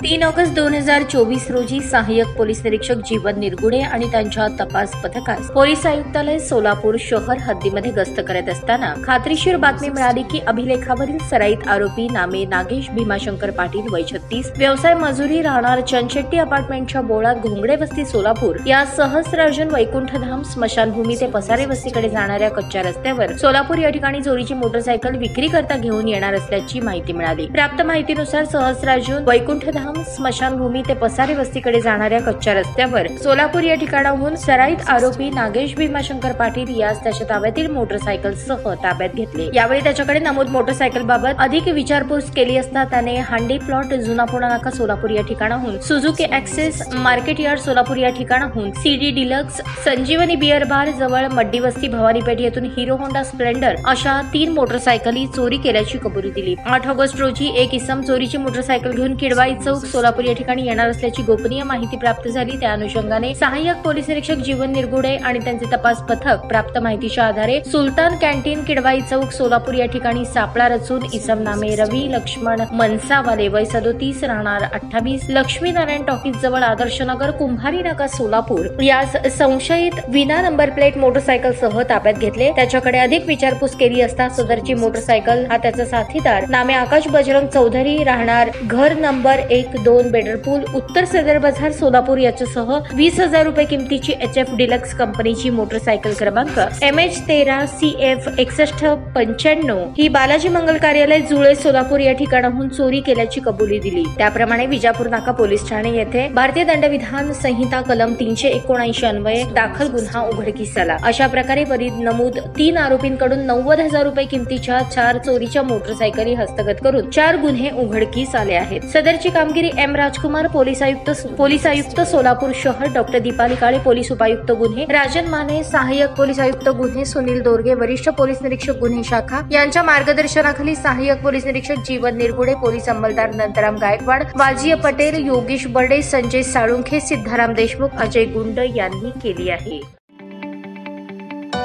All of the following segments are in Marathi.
3 ऑगस्ट 2024 रोजी सहाय्यक पोलीस निरीक्षक जीवन निरगुडे आणि त्यांच्या तपास पथकास पोलीस आयुक्तालय सोलापूर शहर हद्दीमध्ये गस्त करत असताना खात्रीशीर बातमी मिळाली की अभिलेखावरील सराईत आरोपी नामे नागेश भीमाशंकर पाटील वय 36, व्यवसाय मजुरी, राहणार चंदशेट्टी अपार्टमेंटच्या बोळात घोंगडे वस्ती सोलापूर या सहस्रार्जुन वैकुंठधाम स्मशानभूमी ते पसारे वस्तीकडे जाणाऱ्या कच्च्या रस्त्यावर सोलापूर या ठिकाणी चोरीची मोटरसायकल विक्री करता घेऊन येणार असल्याची माहिती मिळाली। प्राप्त माहितीनुसार सहस्रार्जुन वैकुंठधाम स्मशानभूमी ते पसारे वस्तीकडे जाणाऱ्या कच्च्या रस्त्यावर सोलापूर या ठिकाणाहून सराईत आरोपी नागेश भीमाशंकर पाटील यास त्याच्या ताब्यातील मोटरसायकल सह ताब्यात घेतले। यावेळी त्याच्याकडे नमूद मोटरसायकल बाबत अधिक विचारपूस केली असता त्याने हांडी प्लॉट जुना पुणा नाका सोलापूर या ठिकाणाहून Suzuki Access market yard Solapur या ठिकाणाहून CD Deluxe Sanjeevani beer bar जवळ मड्डी वस्ती भवानीपेठ येथून हिरो होंडा स्प्लेंडर अशा 3 मोटरसायकली चोरी केल्याची कबुली दिली। 8 ऑगस्ट रोजी एक इसम चोरीची मोटरसायकल घेऊन किडवाई चौक सोलापूर या ठिकाणी येणार असल्याची गोपनीय माहिती प्राप्त झाली। त्या अनुषंगाने सहाय्यक पोलीस निरीक्षक जीवन निरगुडे आणि त्यांचे तपास पथक प्राप्त माहितीच्या आधारे सुलतान कॅन्टीन किडवाई चौक सोलापूर या ठिकाणी सापळा रचून इसम नामे रवी लक्ष्मण मनसावाले वय 37 राहणार 28 लक्ष्मीनारायण टॉकीज जवळ आदर्शनगर कुंभारी नाका सोलापूर यास संशयित विना नंबर प्लेट मोटरसायकल सह ताब्यात घेतले। त्याच्याकडे अधिक विचारपूस केली असता सदरची मोटरसायकल हा त्याचा साथीदार नामे आकाश बजरंग चौधरी राहणार घर नंबर 1-2 बेडरपूल उत्तर सदर बाजार सोलापूर याच्यासह 20,000 रुपये किमतीची HF डिलक्स कंपनीची मोटरसायकल क्रमांक MH13 CF 6195 ही बालाजी मंगल कार्यालय जुळे सोलापूर या ठिकाणाहून चोरी केल्याची कबुली दिली। त्याप्रमाणे विजापूर नाका पोलीस ठाणे येथे भारतीय दंडविधान संहिता कलम 379 अन्वये दाखल गुन्हा उघडकीस आला। अशा प्रकारे वरील नमूद 3 आरोपींकडून 90,000 रुपये किमतीच्या 4 चोरीच्या मोटरसायकली हस्तगत करून 4 गुन्हे उघडकीस आले आहेत। सदरची कामगिरी M राजकुमार पोलीस आयुक्त सोलापूर शहर डॉक्टर दीपाली काळे पोलीस उपायुक्त गुन्हे राजन माने सहाय्यक पोलीस आयुक्त गुन्हे सुनील दोरगे वरिष्ठ पोलीस निरीक्षक गुन्हे शाखा यांच्या मार्गदर्शनाखाली सहाय्यक पोलीस निरीक्षक जीवन निरगुडे पोलीस अंमलदार नंतराम गायकवाड वाजिय पटेल योगेश बर्डे संजय साळुंखे सिद्धाराम देशमुख अजय गुंड यांनी केली आहे।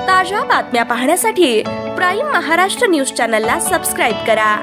ताज्या बातम्या पाहण्यासाठी प्राईम महाराष्ट्र न्यूज चॅनलला सबस्क्राईब करा।